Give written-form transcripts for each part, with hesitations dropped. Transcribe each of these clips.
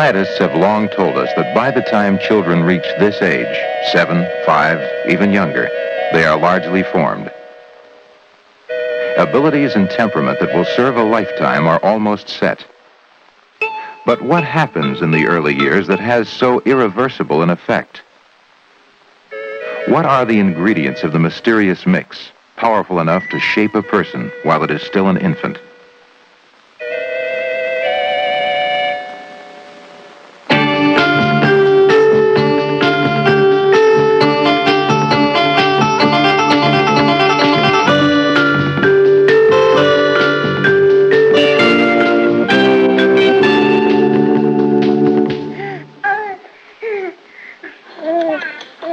Scientists have long told us that by the time children reach this age, 7, 5, even younger, they are largely formed. Abilities and temperament that will serve a lifetime are almost set. But what happens in the early years that has so irreversible an effect? What are the ingredients of the mysterious mix, powerful enough to shape a person while it is still an infant?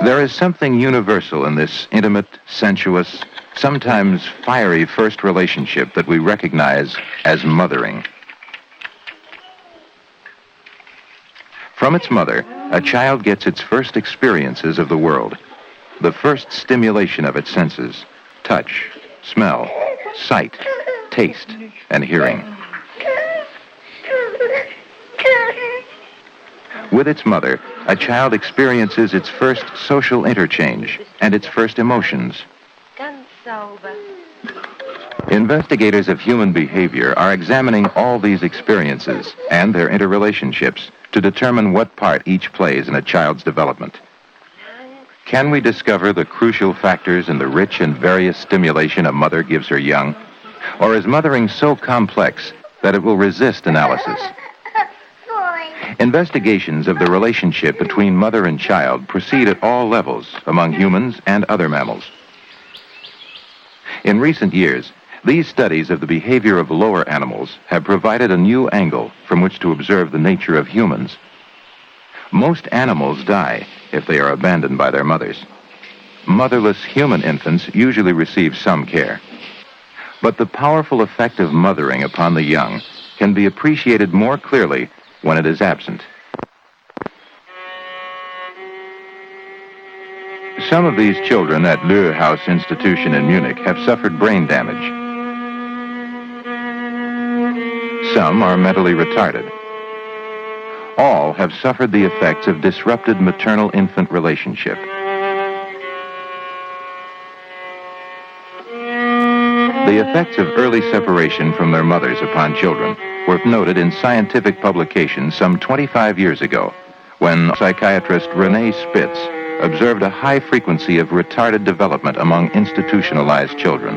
There is something universal in this intimate, sensuous, sometimes fiery first relationship that we recognize as mothering. From its mother, a child gets its first experiences of the world, the first stimulation of its senses: touch, smell, sight, taste, and hearing. With its mother, a child experiences its first social interchange and its first emotions. Investigators of human behavior are examining all these experiences and their interrelationships to determine what part each plays in a child's development. Can we discover the crucial factors in the rich and various stimulation a mother gives her young? Or is mothering so complex that it will resist analysis? Investigations of the relationship between mother and child proceed at all levels among humans and other mammals. In recent years, these studies of the behavior of lower animals have provided a new angle from which to observe the nature of humans. Most animals die if they are abandoned by their mothers. Motherless human infants usually receive some care. But the powerful effect of mothering upon the young can be appreciated more clearly when it is absent. Some of these children at Löhe House Institution in Munich have suffered brain damage. Some are mentally retarded. All have suffered the effects of disrupted maternal-infant relationship. The effects of early separation from their mothers upon children were noted in scientific publications some 25 years ago, when psychiatrist René Spitz observed a high frequency of retarded development among institutionalized children.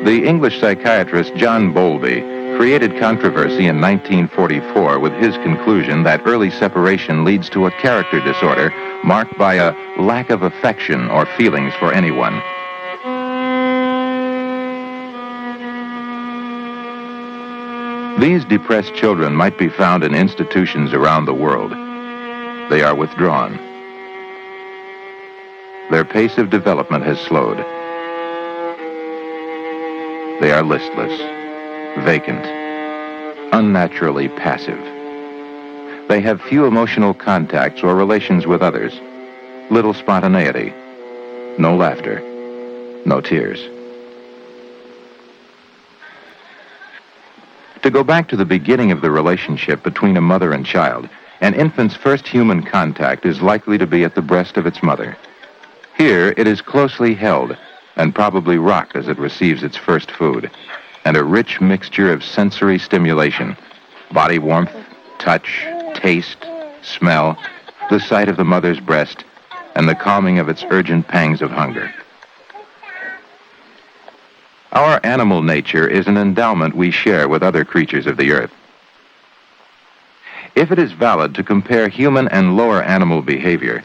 The English psychiatrist John Bowlby created controversy in 1944 with his conclusion that early separation leads to a character disorder marked by a lack of affection or feelings for anyone. These depressed children might be found in institutions around the world. They are withdrawn. Their pace of development has slowed. They are listless, vacant, unnaturally passive. They have few emotional contacts or relations with others, little spontaneity, no laughter, no tears. To go back to the beginning of the relationship between a mother and child, an infant's first human contact is likely to be at the breast of its mother. Here, it is closely held and probably rocked as it receives its first food, and a rich mixture of sensory stimulation, body warmth, touch, taste, smell, the sight of the mother's breast, and the calming of its urgent pangs of hunger. Our animal nature is an endowment we share with other creatures of the earth. If it is valid to compare human and lower animal behavior,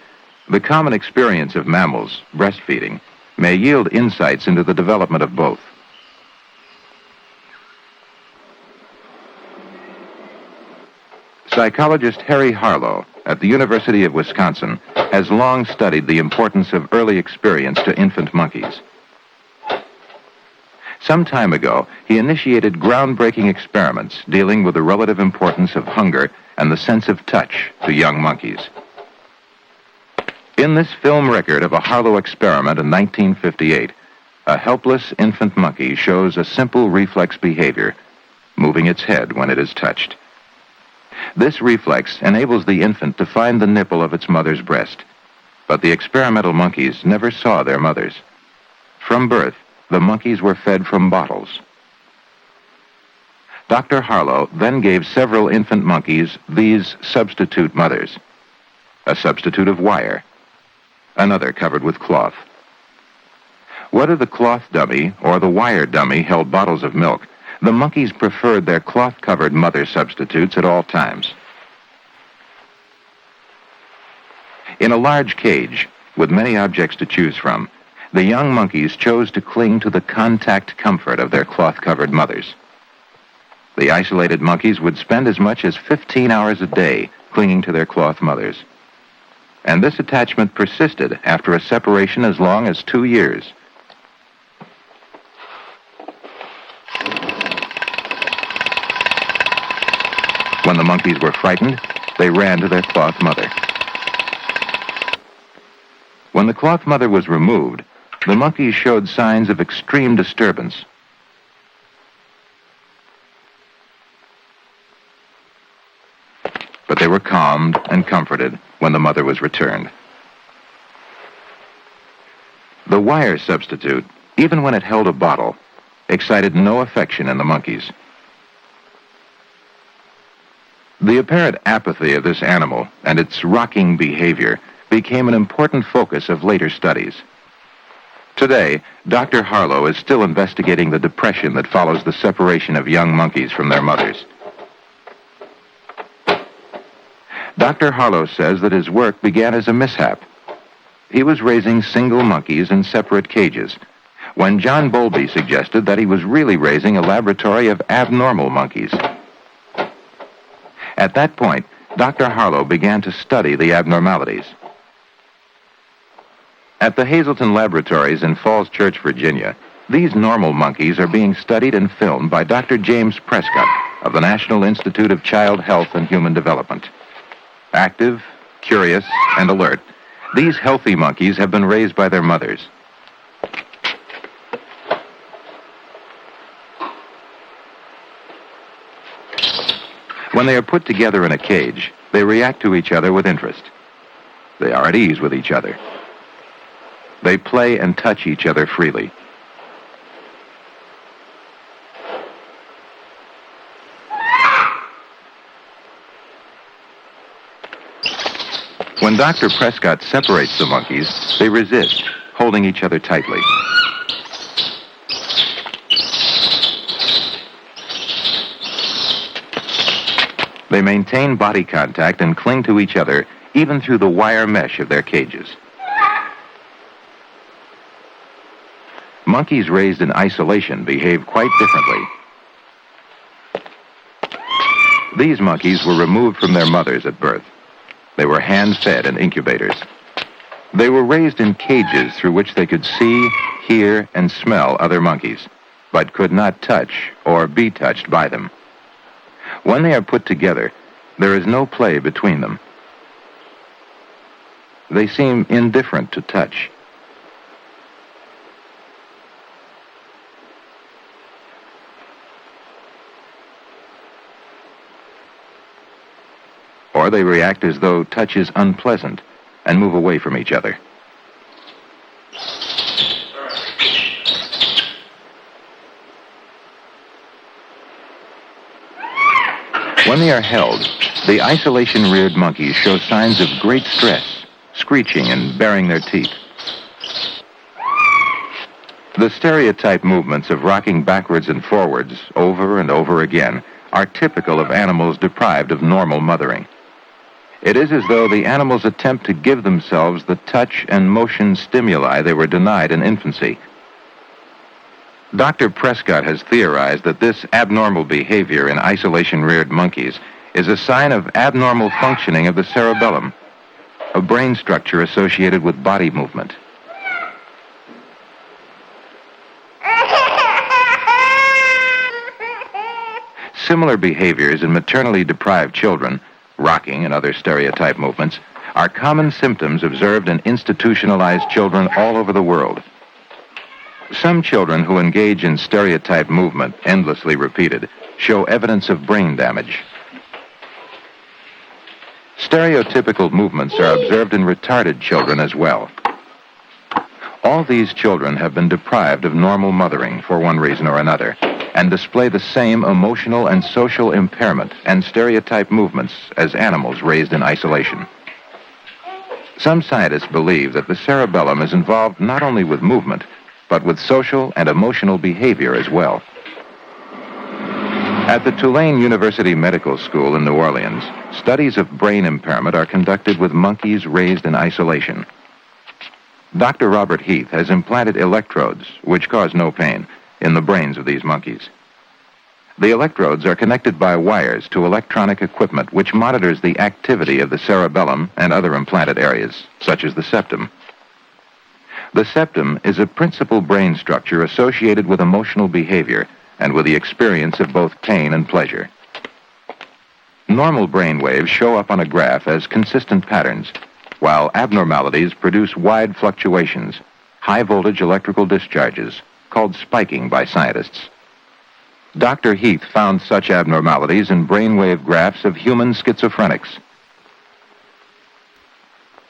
the common experience of mammals, breastfeeding, may yield insights into the development of both. Psychologist Harry Harlow at the University of Wisconsin has long studied the importance of early experience to infant monkeys. Some time ago, he initiated groundbreaking experiments dealing with the relative importance of hunger and the sense of touch to young monkeys. In this film record of a Harlow experiment in 1958, a helpless infant monkey shows a simple reflex behavior, moving its head when it is touched. This reflex enables the infant to find the nipple of its mother's breast, but the experimental monkeys never saw their mothers. From birth, the monkeys were fed from bottles. Dr. Harlow then gave several infant monkeys these substitute mothers, a substitute of wire, another covered with cloth. Whether the cloth dummy or the wire dummy held bottles of milk, the monkeys preferred their cloth-covered mother substitutes at all times. In a large cage, with many objects to choose from, the young monkeys chose to cling to the contact comfort of their cloth-covered mothers. The isolated monkeys would spend as much as 15 hours a day clinging to their cloth mothers. And this attachment persisted after a separation as long as 2 years. When the monkeys were frightened, they ran to their cloth mother. When the cloth mother was removed, the monkeys showed signs of extreme disturbance. But they were calmed and comforted when the mother was returned. The wire substitute, even when it held a bottle, excited no affection in the monkeys. The apparent apathy of this animal and its rocking behavior became an important focus of later studies. Today, Dr. Harlow is still investigating the depression that follows the separation of young monkeys from their mothers. Dr. Harlow says that his work began as a mishap. He was raising single monkeys in separate cages when John Bowlby suggested that he was really raising a laboratory of abnormal monkeys. At that point, Dr. Harlow began to study the abnormalities. At the Hazleton Laboratories in Falls Church, Virginia, these normal monkeys are being studied and filmed by Dr. James Prescott of the National Institute of Child Health and Human Development. Active, curious, and alert, these healthy monkeys have been raised by their mothers. When they are put together in a cage, they react to each other with interest. They are at ease with each other. They play and touch each other freely. When Dr. Prescott separates the monkeys, they resist, holding each other tightly. They maintain body contact and cling to each other even through the wire mesh of their cages. Monkeys raised in isolation behave quite differently. These monkeys were removed from their mothers at birth. They were hand-fed in incubators. They were raised in cages through which they could see, hear, and smell other monkeys, but could not touch or be touched by them. When they are put together, there is no play between them. They seem indifferent to touch. Or they react as though touch is unpleasant and move away from each other. When they are held, the isolation-reared monkeys show signs of great stress, screeching and baring their teeth. The stereotype movements of rocking backwards and forwards over and over again are typical of animals deprived of normal mothering. It is as though the animals attempt to give themselves the touch and motion stimuli they were denied in infancy. Dr. Prescott has theorized that this abnormal behavior in isolation-reared monkeys is a sign of abnormal functioning of the cerebellum, a brain structure associated with body movement. Similar behaviors in maternally deprived children, rocking and other stereotype movements, are common symptoms observed in institutionalized children all over the world. Some children who engage in stereotype movement, endlessly repeated, show evidence of brain damage. Stereotypical movements are observed in retarded children as well. All these children have been deprived of normal mothering for one reason or another, and display the same emotional and social impairment and stereotype movements as animals raised in isolation. Some scientists believe that the cerebellum is involved not only with movement, but with social and emotional behavior as well. At the Tulane University Medical School in New Orleans, studies of brain impairment are conducted with monkeys raised in isolation. Dr. Robert Heath has implanted electrodes, which cause no pain, in the brains of these monkeys. The electrodes are connected by wires to electronic equipment which monitors the activity of the cerebellum and other implanted areas, such as the septum. The septum is a principal brain structure associated with emotional behavior and with the experience of both pain and pleasure. Normal brain waves show up on a graph as consistent patterns, while abnormalities produce wide fluctuations, high-voltage electrical discharges, called spiking by scientists. Dr. Heath found such abnormalities in brainwave graphs of human schizophrenics.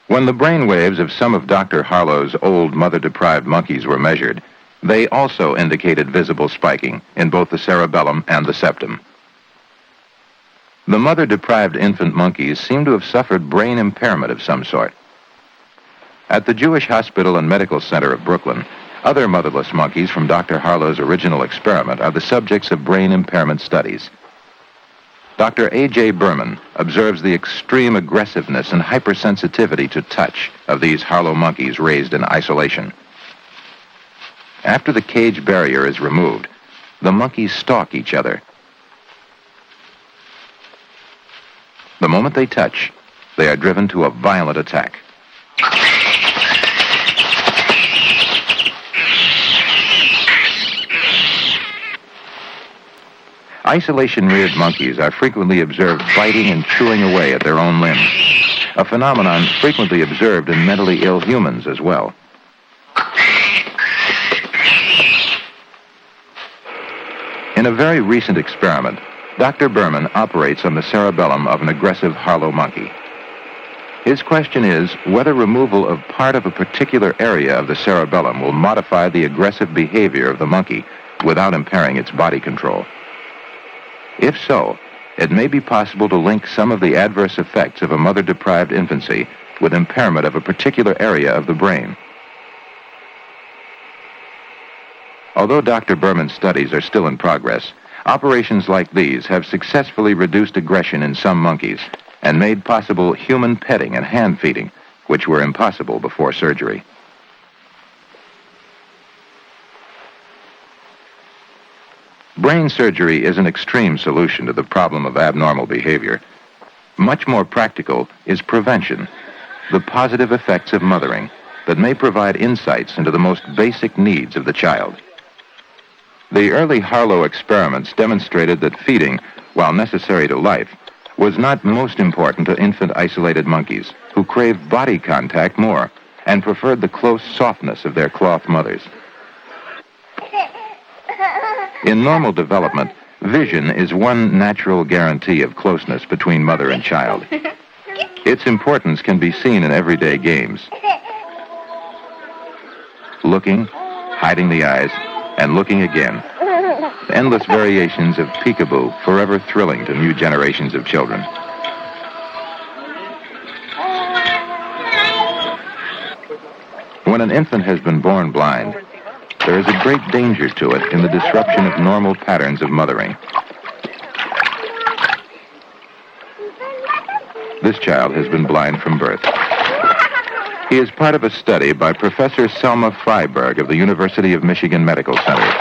When the brainwaves of some of Dr. Harlow's old mother-deprived monkeys were measured, they also indicated visible spiking in both the cerebellum and the septum. The mother-deprived infant monkeys seem to have suffered brain impairment of some sort. At the Jewish Hospital and Medical Center of Brooklyn, other motherless monkeys from Dr. Harlow's original experiment are the subjects of brain impairment studies. Dr. A.J. Berman observes the extreme aggressiveness and hypersensitivity to touch of these Harlow monkeys raised in isolation. After the cage barrier is removed, the monkeys stalk each other. The moment they touch, they are driven to a violent attack. Isolation-reared monkeys are frequently observed biting and chewing away at their own limbs, a phenomenon frequently observed in mentally ill humans as well. In a very recent experiment, Dr. Berman operates on the cerebellum of an aggressive Harlow monkey. His question is whether removal of part of a particular area of the cerebellum will modify the aggressive behavior of the monkey without impairing its body control. If so, it may be possible to link some of the adverse effects of a mother-deprived infancy with impairment of a particular area of the brain. Although Dr. Berman's studies are still in progress, operations like these have successfully reduced aggression in some monkeys and made possible human petting and hand feeding, which were impossible before surgery. Brain surgery is an extreme solution to the problem of abnormal behavior. Much more practical is prevention, the positive effects of mothering that may provide insights into the most basic needs of the child. The early Harlow experiments demonstrated that feeding, while necessary to life, was not most important to infant isolated monkeys, who craved body contact more and preferred the close softness of their cloth mothers. In normal development, vision is one natural guarantee of closeness between mother and child. Its importance can be seen in everyday games. Looking, hiding the eyes, and looking again. Endless variations of peekaboo, forever thrilling to new generations of children. When an infant has been born blind, there is a great danger to it in the disruption of normal patterns of mothering. This child has been blind from birth. He is part of a study by Professor Selma Freiberg of the University of Michigan Medical Center.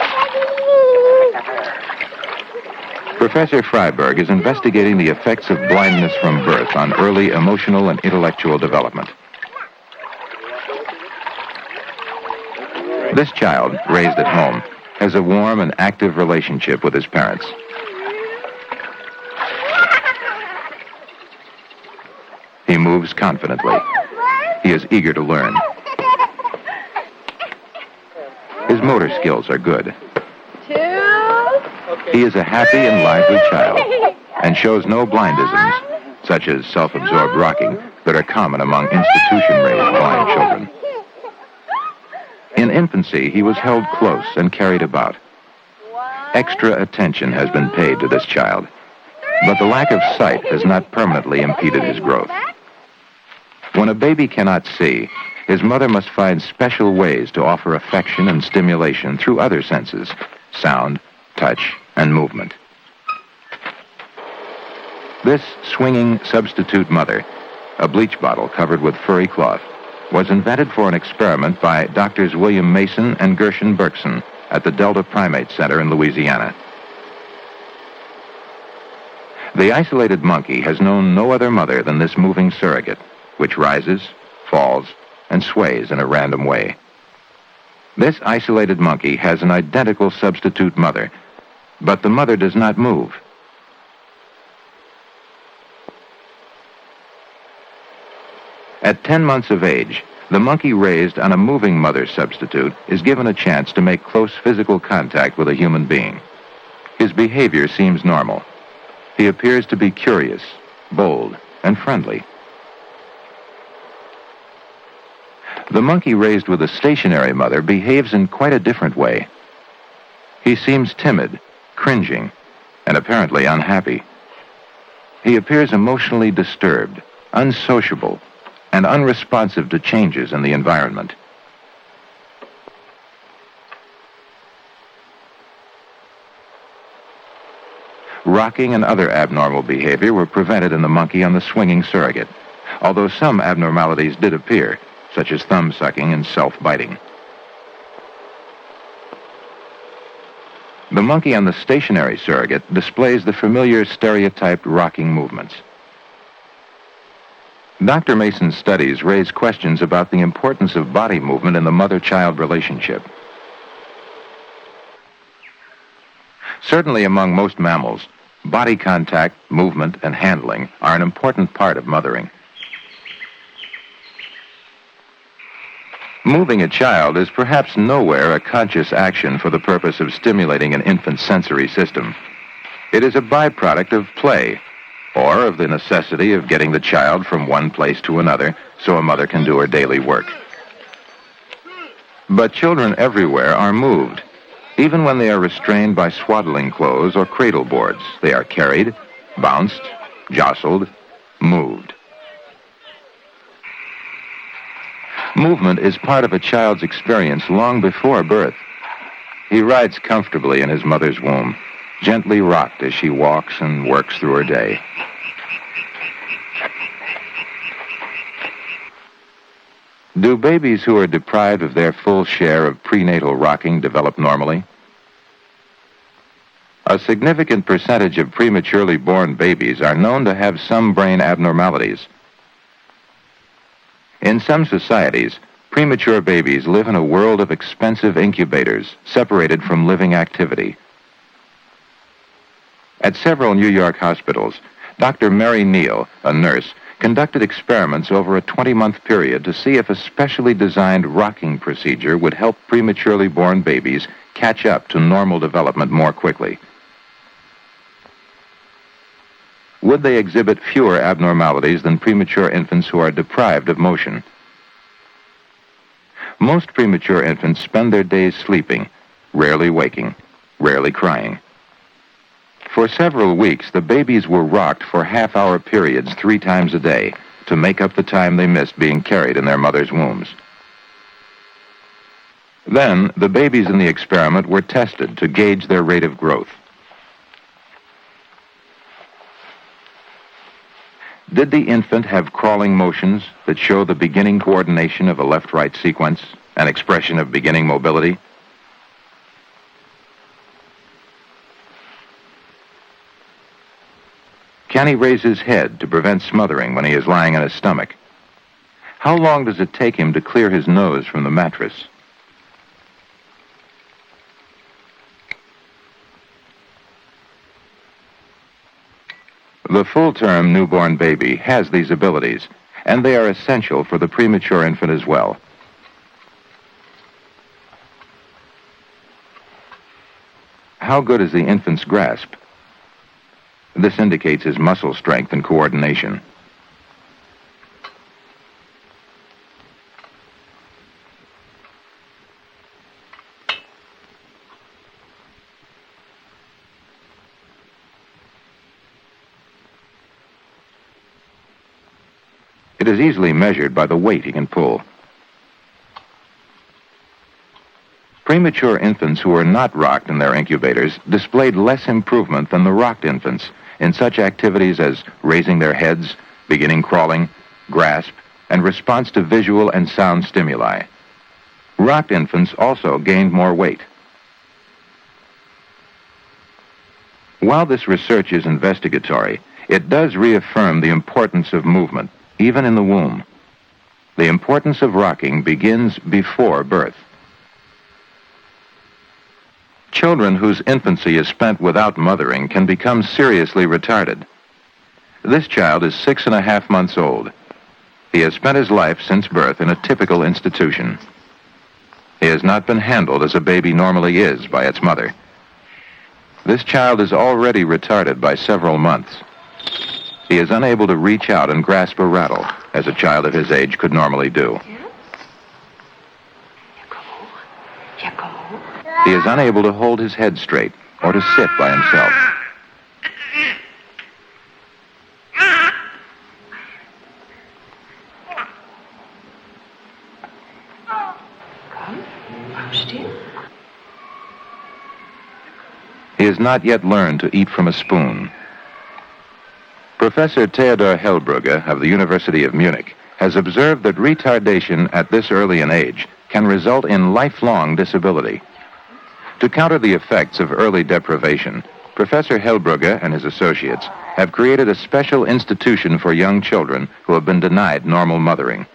Professor Freiberg is investigating the effects of blindness from birth on early emotional and intellectual development. This child, raised at home, has a warm and active relationship with his parents. He moves confidently. He is eager to learn. His motor skills are good. 2, He is a happy and lively child and shows no blindisms, such as self-absorbed rocking, that are common among institution-raised blind children. In infancy, he was held close and carried about. Extra attention has been paid to this child, but the lack of sight has not permanently impeded his growth. When a baby cannot see, his mother must find special ways to offer affection and stimulation through other senses: sound, touch, and movement. This swinging substitute mother, a bleach bottle covered with furry cloth, was invented for an experiment by Doctors William Mason and Gershon Berkson at the Delta Primate Center in Louisiana. The isolated monkey has known no other mother than this moving surrogate, which rises, falls, and sways in a random way. This isolated monkey has an identical substitute mother, but the mother does not move. At 10 months of age, the monkey raised on a moving mother substitute is given a chance to make close physical contact with a human being. His behavior seems normal. He appears to be curious, bold, and friendly. The monkey raised with a stationary mother behaves in quite a different way. He seems timid, cringing, and apparently unhappy. He appears emotionally disturbed, unsociable, and unresponsive to changes in the environment. Rocking and other abnormal behavior were prevented in the monkey on the swinging surrogate, although some abnormalities did appear, such as thumb sucking and self-biting. The monkey on the stationary surrogate displays the familiar stereotyped rocking movements. Dr. Mason's studies raise questions about the importance of body movement in the mother-child relationship. Certainly among most mammals, body contact, movement, and handling are an important part of mothering. Moving a child is perhaps nowhere a conscious action for the purpose of stimulating an infant's sensory system. It is a byproduct of play, or of the necessity of getting the child from one place to another so a mother can do her daily work. But children everywhere are moved. Even when they are restrained by swaddling clothes or cradle boards, they are carried, bounced, jostled, moved. Movement is part of a child's experience long before birth. He rides comfortably in his mother's womb, gently rocked as she walks and works through her day. Do babies who are deprived of their full share of prenatal rocking develop normally? A significant percentage of prematurely born babies are known to have some brain abnormalities. In some societies, premature babies live in a world of expensive incubators, separated from living activity. At several New York hospitals, Dr. Mary Neal, a nurse, conducted experiments over a 20-month period to see if a specially designed rocking procedure would help prematurely born babies catch up to normal development more quickly. Would they exhibit fewer abnormalities than premature infants who are deprived of motion? Most premature infants spend their days sleeping, rarely waking, rarely crying. For several weeks, the babies were rocked for half-hour periods 3 times a day to make up the time they missed being carried in their mother's wombs. Then, the babies in the experiment were tested to gauge their rate of growth. Did the infant have crawling motions that show the beginning coordination of a left-right sequence, an expression of beginning mobility? Can he raise his head to prevent smothering when he is lying on his stomach? How long does it take him to clear his nose from the mattress? The full-term newborn baby has these abilities, and they are essential for the premature infant as well. How good is the infant's grasp? This indicates his muscle strength and coordination. It is easily measured by the weight he can pull. Premature infants who were not rocked in their incubators displayed less improvement than the rocked infants in such activities as raising their heads, beginning crawling, grasp, and response to visual and sound stimuli. Rocked infants also gained more weight. While this research is investigatory, it does reaffirm the importance of movement, even in the womb. The importance of rocking begins before birth. Children whose infancy is spent without mothering can become seriously retarded. This child is 6.5 months old. He has spent his life since birth in a typical institution. He has not been handled as a baby normally is by its mother. This child is already retarded by several months. He is unable to reach out and grasp a rattle, as a child of his age could normally do. He is unable to hold his head straight or to sit by himself. He has not yet learned to eat from a spoon. Professor Theodor Hellbrugge of the University of Munich has observed that retardation at this early an age can result in lifelong disability. To counter the effects of early deprivation, Professor Hellbrugge and his associates have created a special institution for young children who have been denied normal mothering.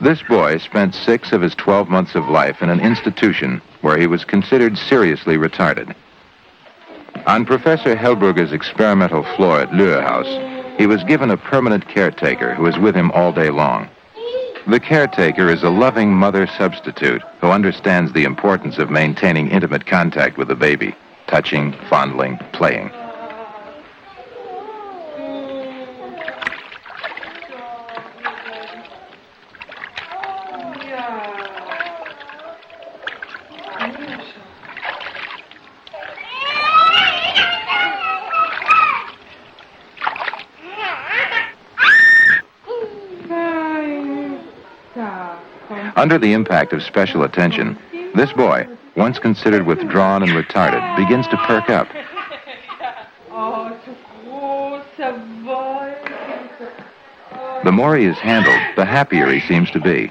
This boy spent 6 of his 12 months of life in an institution where he was considered seriously retarded. On Professor Hellbrugge's experimental floor at Lure House, he was given a permanent caretaker who is with him all day long. The caretaker is a loving mother substitute who understands the importance of maintaining intimate contact with the baby, touching, fondling, playing. Under the impact of special attention, this boy, once considered withdrawn and retarded, begins to perk up. The more he is handled, the happier he seems to be.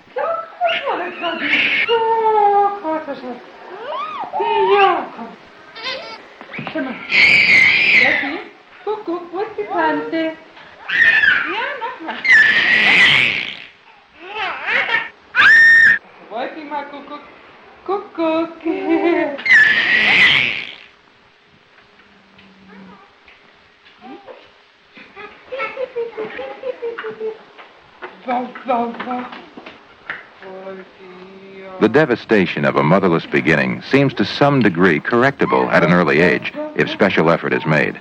The devastation of a motherless beginning seems to some degree correctable at an early age if special effort is made.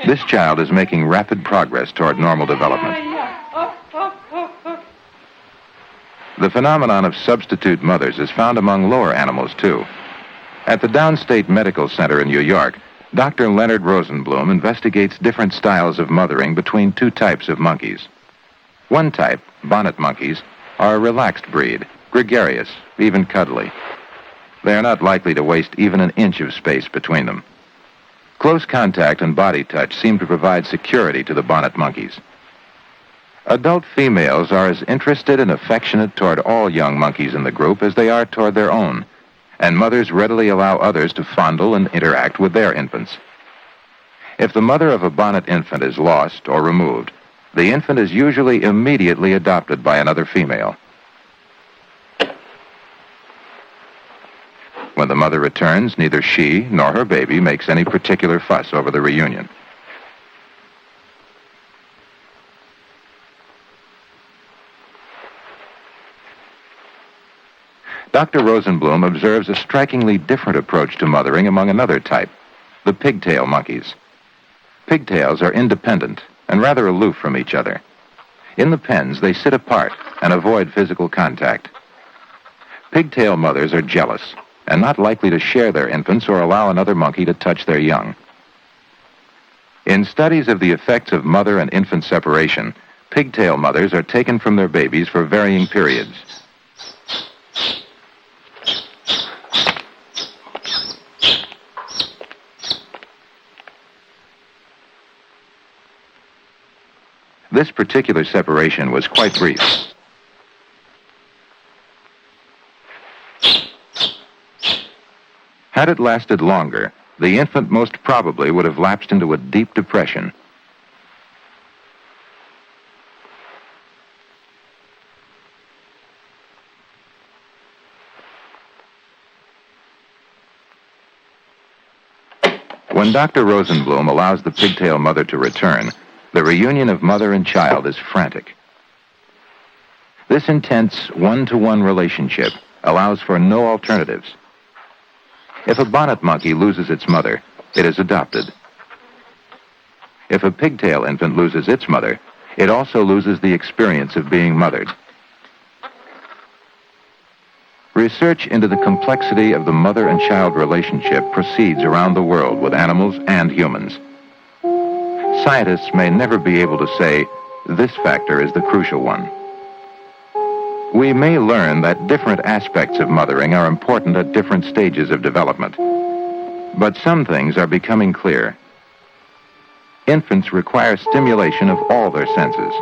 This child is making rapid progress toward normal development. The phenomenon of substitute mothers is found among lower animals, too. At the Downstate Medical Center in New York, Dr. Leonard Rosenblum investigates different styles of mothering between 2 types of monkeys. One type, bonnet monkeys, are a relaxed breed, gregarious, even cuddly. They are not likely to waste even an inch of space between them. Close contact and body touch seem to provide security to the bonnet monkeys. Adult females are as interested and affectionate toward all young monkeys in the group as they are toward their own, and mothers readily allow others to fondle and interact with their infants. If the mother of a bonnet infant is lost or removed, the infant is usually immediately adopted by another female. When the mother returns, neither she nor her baby makes any particular fuss over the reunion. Dr. Rosenblum observes a strikingly different approach to mothering among another type, the pigtail monkeys. Pigtails are independent and rather aloof from each other. In the pens, they sit apart and avoid physical contact. Pigtail mothers are jealous and not likely to share their infants or allow another monkey to touch their young. In studies of the effects of mother and infant separation, pigtail mothers are taken from their babies for varying periods. This particular separation was quite brief. Had it lasted longer, the infant most probably would have lapsed into a deep depression. When Dr. Rosenblum allows the pigtail mother to return, the reunion of mother and child is frantic. This intense one-to-one relationship allows for no alternatives. If a bonnet monkey loses its mother, it is adopted. If a pigtail infant loses its mother, it also loses the experience of being mothered. Research into the complexity of the mother and child relationship proceeds around the world with animals and humans. Scientists may never be able to say, this factor is the crucial one. We may learn that different aspects of mothering are important at different stages of development. But some things are becoming clear. Infants require stimulation of all their senses.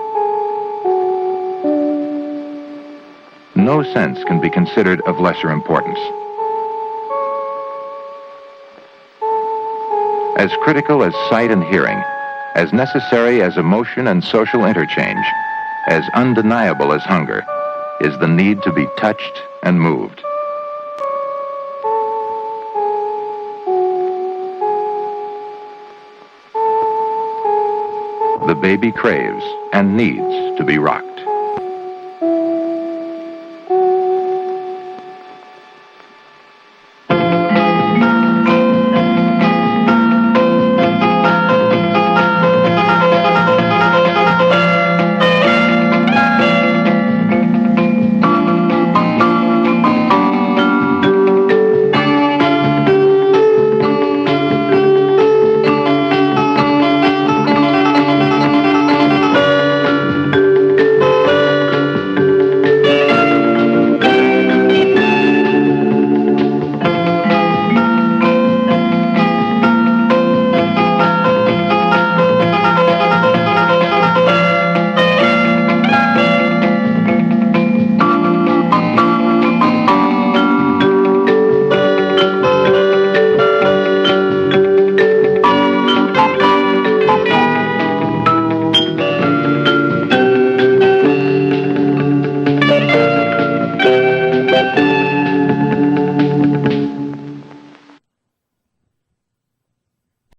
No sense can be considered of lesser importance. As critical as sight and hearing, as necessary as emotion and social interchange, as undeniable as hunger, is the need to be touched and moved. The baby craves and needs to be rocked.